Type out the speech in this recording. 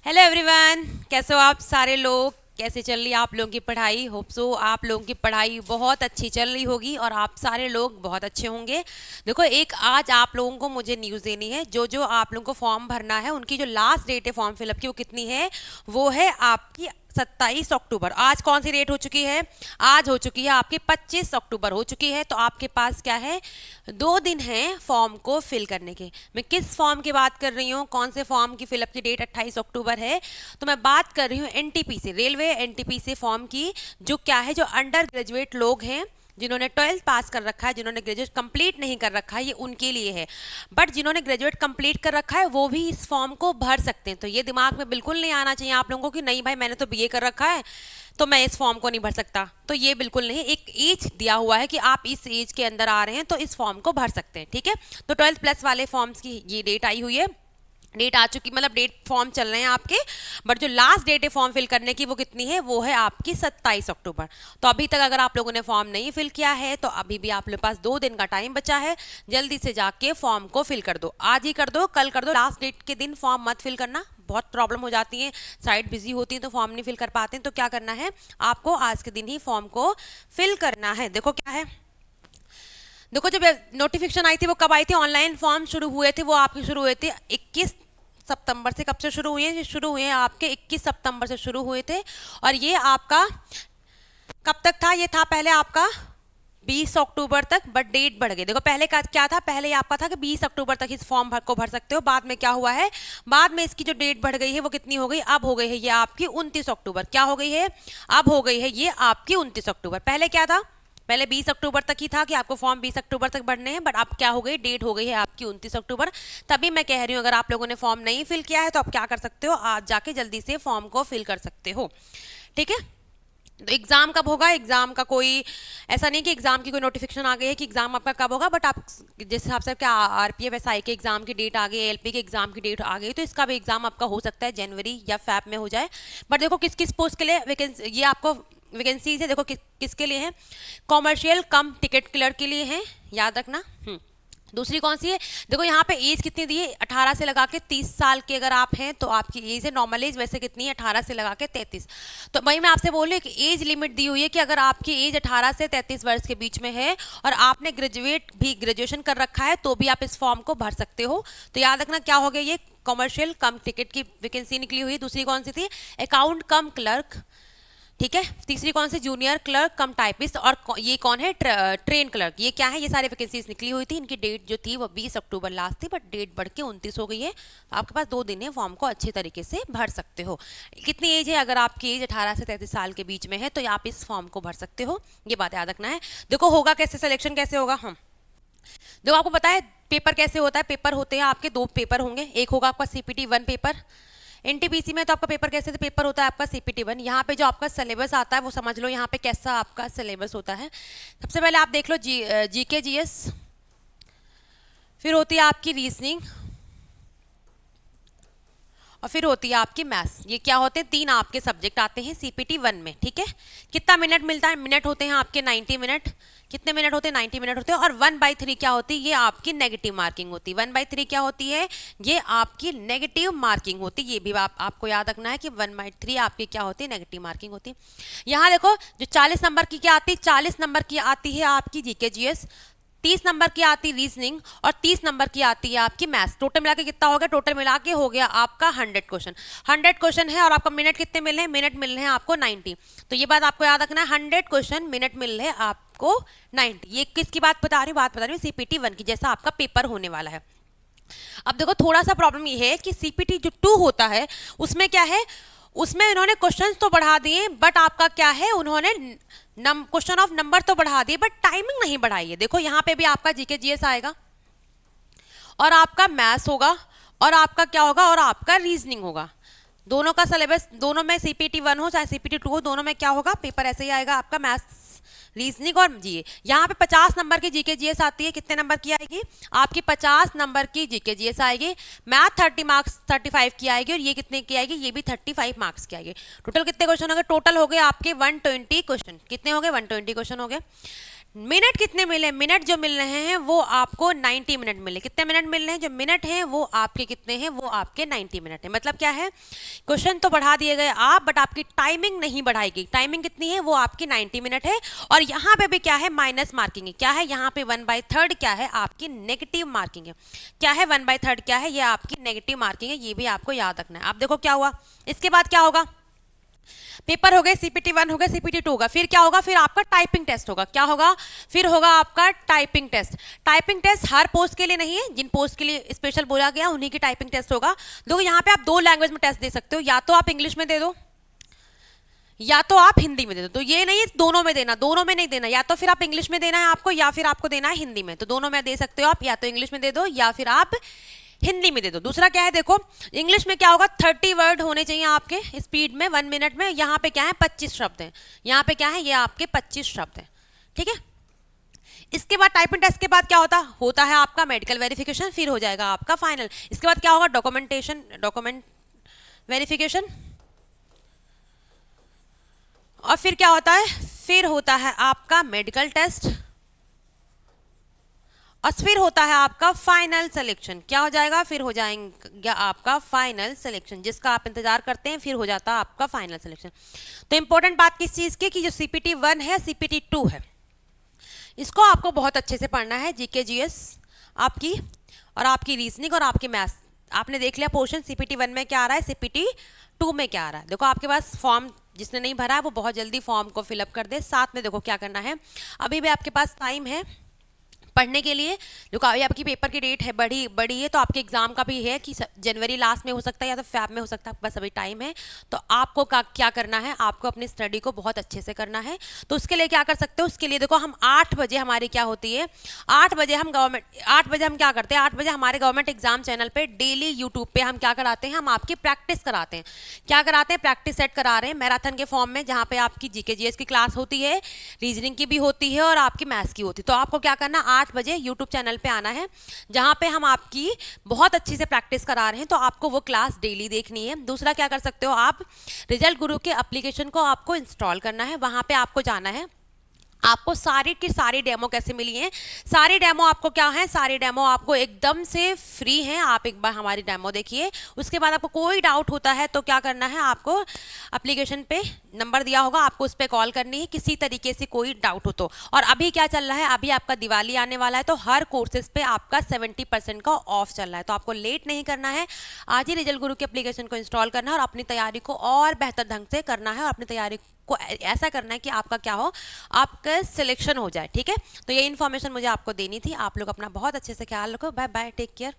Hello everyone, कैसे हो आप सारे लोग। कैसे चल रही है आप लोगों की पढ़ाई। होप सो आप लोगों की पढ़ाई बहुत अच्छी चल रही होगी और आप सारे लोग बहुत अच्छे होंगे। देखो, एक आज आप लोगों को मुझे न्यूज़ देनी है। जो जो आप लोगों को फॉर्म भरना है उनकी जो लास्ट डेट है फॉर्म फिलअप की वो कितनी है, वो है आपकी 27 अक्टूबर। आज कौन सी डेट हो चुकी है, आज हो चुकी है आपकी 25 अक्टूबर हो चुकी है। तो आपके पास क्या है, 2 दिन है फॉर्म को फिल करने के। मैं किस फॉर्म की बात कर रही हूँ, कौन से फॉर्म की फिलअप की डेट 28 अक्टूबर है, तो मैं बात कर रही हूँ एनटीपी से, रेलवे एनटीपी से फॉर्म की। जो क्या है, जो अंडर ग्रेजुएट लोग हैं, जिन्होंने 12th पास कर रखा है, जिन्होंने ग्रेजुएट कंप्लीट नहीं कर रखा है, ये उनके लिए है। बट जिन्होंने ग्रेजुएट कंप्लीट कर रखा है वो भी इस फॉर्म को भर सकते हैं। तो ये दिमाग में बिल्कुल नहीं आना चाहिए आप लोगों को कि नहीं भाई मैंने तो बीए कर रखा है तो मैं इस फॉर्म को नहीं भर सकता। तो ये बिल्कुल नहीं, एक एज दिया हुआ है कि आप इस एज के अंदर आ रहे हैं तो इस फॉर्म को भर सकते हैं। ठीक है, तो 12th+ वाले फॉर्म्स की ये डेट आई हुई है, डेट आ चुकी, मतलब डेट फॉर्म चल रहे हैं आपके। बट जो लास्ट डेट है फॉर्म फिल करने की वो कितनी है, वो है आपकी 27 अक्टूबर। तो अभी तक अगर आप लोगों ने फॉर्म नहीं फिल किया है तो अभी भी आप लोगों के पास 2 दिन का टाइम बचा है। जल्दी से जाके फॉर्म को फिल कर दो, आज ही कर दो, कल कर दो। लास्ट डेट के दिन फॉर्म मत फिल करना, बहुत प्रॉब्लम हो जाती है, साइट बिजी होती है तो फॉर्म नहीं फिल कर पाते हैं। तो क्या करना है, आपको आज के दिन ही फॉर्म को फिल करना है। देखो क्या है, देखो जब नोटिफिकेशन आई थी वो कब आई थी, ऑनलाइन फॉर्म शुरू हुए थे वो आपके शुरू हुए थे 21 सितंबर से। कब से शुरू हुए हैं, शुरू हुए हैं आपके 21 सितंबर से शुरू हुए थे। और ये आपका कब तक था, ये था पहले आपका 20 अक्टूबर तक, बट डेट बढ़ गई। देखो पहले का क्या था, पहले ये आपका था कि 20 अक्टूबर तक इस फॉर्म को भर सकते हो। बाद में क्या हुआ है, बाद में इसकी जो डेट बढ़ गई है वो कितनी हो गई, अब हो गई है ये आपकी 29 अक्टूबर। क्या हो गई है, अब हो गई है ये आपकी 29 अक्टूबर। पहले क्या था, पहले 20 अक्टूबर तक ही था कि आपको फॉर्म 20 अक्टूबर तक भरने हैं, बट अब क्या हो गई, डेट हो गई है आपकी 29 अक्टूबर। तभी मैं कह रही हूँ अगर आप लोगों ने फॉर्म नहीं फिल किया है तो आप क्या कर सकते हो, आज जाके जल्दी से फॉर्म को फिल कर सकते हो। ठीक है, तो एग्जाम कब होगा, एग्जाम का कोई ऐसा नहीं कि एग्जाम की कोई नोटिफिकेशन आ गई है कि एग्जाम आपका कब होगा, बट आप जिस हिसाब से क्या आरपीएफ एसआई के एग्जाम की डेट आ गई, एलपी के एग्जाम की डेट आ गई, तो इसका भी एग्जाम आपका हो सकता है जनवरी या फैब में हो जाए। बट देखो किस किस पोस्ट के लिए वैकेंसी, ये आपको वैकेंसीज है, देखो किसके लिए है, कॉमर्शियल कम टिकट क्लर्क के लिए है, याद रखना। दूसरी कौन सी है, देखो यहाँ पे एज कितनी दी है, 18 से लगा के 30 साल के अगर आप हैं तो आपकी एज है, नॉर्मल एज वैसे कितनी है, 18 से लगा के 33। तो वही मैं आपसे बोल रही हूँ कि एज लिमिट दी हुई है कि अगर आपकी एज 18 से 33 वर्ष के बीच में है और आपने ग्रेजुएशन कर रखा है तो भी आप इस फॉर्म को भर सकते हो। तो याद रखना क्या हो गया, ये कॉमर्शियल कम टिकट की वैकेंसी निकली हुई। दूसरी कौन सी थी, अकाउंट कम क्लर्क। ठीक है, तीसरी कौन सी, जूनियर क्लर्क कम टाइपिस्ट। और ये कौन है, ट्रेन क्लर्क। ये क्या है, ये सारी वैकेंसीज निकली हुई थी। इनकी डेट जो थी वो 20 अक्टूबर लास्ट थी, बट डेट बढ़ के 29 हो गई है। आपके पास 2 दिन है, फॉर्म को अच्छे तरीके से भर सकते हो। कितनी एज है, अगर आपकी एज 18 से 33 साल के बीच में है तो आप इस फॉर्म को भर सकते हो। ये बात याद रखना है। देखो होगा कैसे, सिलेक्शन कैसे होगा, हम देखो आपको पता है पेपर कैसे होता है। पेपर होते हैं आपके 2 पेपर होंगे, एक होगा आपका CPT 1 पेपर। एनटीपीसी में तो आपका पेपर कैसे, तो पेपर होता है आपका CPT 1। यहाँ पे जो आपका सिलेबस आता है वो समझ लो यहाँ पे कैसा आपका सिलेबस होता है। सबसे पहले आप देख लो जीके जीएस, फिर होती है आपकी रीजनिंग, और फिर होती है आपकी मैथ्स। ये क्या होते हैं, 3 आपके सब्जेक्ट आते हैं CPT 1 में। ठीक है, कितना मिनट मिलता है, मिनट होते हैं आपके 90 मिनट। कितने मिनट होते हैं, 90 मिनट होते हैं। और 1/3 क्या होती है, ये आपकी नेगेटिव मार्किंग होती है। 1/3 क्या होती है, ये आपकी नेगेटिव मार्किंग होती है। ये भी आपको याद रखना है कि 1/3 आपकी क्या होती है, नेगेटिव मार्किंग होती है। यहाँ देखो जो 40 नंबर की क्या आती है, 40 नंबर की आती है आपकी जीके जीएस, 30 नंबर की आती है रीजनिंग, और 30 नंबर की आती है आपकी मैथ्स। टोटल मिला के कितना हो गया, टोटल मिला के हो गया आपका 100 क्वेश्चन। 100 क्वेश्चन है और आपका मिनट कितने मिल रहे हैं, मिनट मिल रहे हैं आपको 90। तो ये बात आपको याद रखना है, 100 क्वेश्चन मिनट मिल रहे हैं आपको 90। ये किसकी बात बता रही हूँ, बात बता रही हूँ CPT 1 की, जैसा आपका पेपर होने वाला है। अब देखो थोड़ा सा प्रॉब्लम ये है कि CPT जो 2 होता है उसमें क्या है, उसमें इन्होंने क्वेश्चंस तो बढ़ा दिए, बट आपका क्या है, उन्होंने क्वेश्चन ऑफ नंबर तो बढ़ा दिए बट टाइमिंग नहीं बढ़ाई है। देखो यहाँ पे भी आपका जीके जीएस आएगा और आपका मैथ्स होगा और आपका क्या होगा, और आपका रीजनिंग होगा। दोनों का सिलेबस, दोनों में CPT 1 हो चाहे CPT 2 हो, दोनों में क्या होगा, पेपर ऐसे ही आएगा आपका, मैथ्स रीजनिंग और जीए। यहाँ पे 50 नंबर की जीके जीएस आती है, कितने नंबर की आएगी आपकी, 50 नंबर की जीके जीएस आएगी। मैथ 30 मार्क्स 35 की आएगी, और ये कितने की आएगी, ये भी 35 मार्क्स की आएगी। टोटल कितने क्वेश्चन हो गए, टोटल हो गए आपके 120 क्वेश्चन। कितने हो गए, 120 क्वेश्चन हो गए। मिनट कितने मिले, मिनट जो मिल रहे हैं वो आपको 90 मिनट मिले। कितने मिनट मिल रहे हैं, जो मिनट हैं वो आपके कितने हैं, वो आपके 90 मिनट है। मतलब क्या है, क्वेश्चन तो बढ़ा दिए गए आप, बट आपकी टाइमिंग नहीं बढ़ाई गई। टाइमिंग कितनी है, वो आपकी 90 मिनट है। और यहाँ पे भी क्या है, माइनस मार्किंग है। क्या है यहाँ पे 1/3 क्या है, आपकी नेगेटिव मार्किंग है। क्या है 1/3 क्या है, ये आपकी नेगेटिव मार्किंग है। ये भी आपको याद रखना है। आप देखो क्या हुआ, इसके बाद क्या होगा, पेपर हो गए, सीपीटी 1 हो गया, सीपीटी 2 होगा, फिर क्या होगा, फिर आपका टाइपिंग टेस्ट होगा। क्या होगा, फिर होगा आपका टाइपिंग टेस्ट। टाइपिंग टेस्ट हर पोस्ट के लिए नहीं है, जिन पोस्ट के लिए स्पेशल बोला गया उन्हीं की टाइपिंग टेस्ट होगा। देखो यहाँ पे आप 2 लैंग्वेज में टेस्ट दे सकते हो, या तो आप इंग्लिश में दे दो या तो आप हिंदी में दे दो। तो ये नहीं दोनों में देना, दोनों में नहीं देना, या तो फिर आप इंग्लिश में देना है आपको, या फिर आपको देना है हिंदी में। तो दोनों में दे सकते हो आप, या तो इंग्लिश में दे दो या फिर आप हिंदी में दे दो। दूसरा क्या है, देखो इंग्लिश में क्या होगा, 30 वर्ड होने चाहिए आपके स्पीड में 1 मिनट में। यहाँ पे क्या है, 25 शब्द हैं। यहाँ पे क्या है, ये आपके 25 शब्द हैं। ठीक है, इसके बाद टाइपिंग टेस्ट के बाद क्या होता है आपका मेडिकल वेरिफिकेशन, फिर हो जाएगा आपका फाइनल। इसके बाद क्या होगा, डॉक्यूमेंट वेरिफिकेशन, और फिर क्या होता है, फिर होता है आपका मेडिकल टेस्ट, और फिर होता है आपका फाइनल सिलेक्शन। क्या हो जाएगा, फिर हो जाएगा आपका फाइनल सिलेक्शन, जिसका आप इंतजार करते हैं, फिर हो जाता है आपका फाइनल सिलेक्शन। तो इंपॉर्टेंट बात किस चीज़ की, कि जो सीपीटी 1 है, सीपीटी 2 है, इसको आपको बहुत अच्छे से पढ़ना है। जीके जीएस आपकी, और आपकी रीजनिंग और आपकी मैथ्स। आपने देख लिया पोर्शन सीपीटी 1 में क्या आ रहा है, सीपीटी 2 में क्या आ रहा है। देखो आपके पास फॉर्म जिसने नहीं भरा है वो बहुत जल्दी फॉर्म को फिलअप कर दे। साथ में देखो क्या करना है, अभी भी आपके पास टाइम है पढ़ने के लिए। जो आपकी पेपर की डेट है बड़ी है, तो आपके एग्जाम का भी है कि जनवरी लास्ट में हो सकता है या तो फैब में हो सकता है, आपके पास अभी टाइम है। तो आपको क्या करना है, आपको अपनी स्टडी को बहुत अच्छे से करना है। तो उसके लिए क्या कर सकते हो, उसके लिए देखो हम 8 बजे हमारी क्या होती है, 8 बजे हम क्या करते हैं, 8 बजे हमारे गवर्नमेंट एग्जाम चैनल पर डेली यूट्यूब पर हम क्या कराते हैं, हम आपकी प्रैक्टिस कराते हैं। क्या कराते हैं, प्रैक्टिस सेट करा रहे हैं मैराथन के फॉर्म में, जहाँ पे आपकी जीके जीएस की क्लास होती है, रीजनिंग की भी होती है और आपकी मैथ्स की होती है। तो आपको क्या करना, 8 बजे यूट्यूब चैनल पे आना है, जहां पे हम आपकी बहुत अच्छी से प्रैक्टिस करा रहे हैं। तो आपको वो क्लास डेली देखनी है। दूसरा क्या कर सकते हो आप, रिजल्ट गुरु के एप्लीकेशन को आपको इंस्टॉल करना है, वहां पे आपको जाना है। आपको सारी की सारी डेमो कैसे मिली हैं, सारी डेमो आपको क्या है, सारी डेमो आपको एकदम से फ्री हैं। आप एक बार हमारी डेमो देखिए, उसके बाद आपको कोई डाउट होता है तो क्या करना है, आपको एप्लीकेशन पे नंबर दिया होगा, आपको उस पर कॉल करनी है किसी तरीके से कोई डाउट हो तो। और अभी क्या चल रहा है, अभी आपका दिवाली आने वाला है, तो हर कोर्सेज पे आपका 70% का ऑफ चल रहा है। तो आपको लेट नहीं करना है, आज ही रिजल्ट गुरु के एप्लीकेशन को इंस्टॉल करना है और अपनी तैयारी को और बेहतर ढंग से करना है, और अपनी तैयारी को ऐसा करना है कि आपका क्या हो, आपका सिलेक्शन हो जाए। ठीक है, तो ये इन्फॉर्मेशन मुझे आपको देनी थी। आप लोग अपना बहुत अच्छे से ख्याल रखो। Bye bye, take care.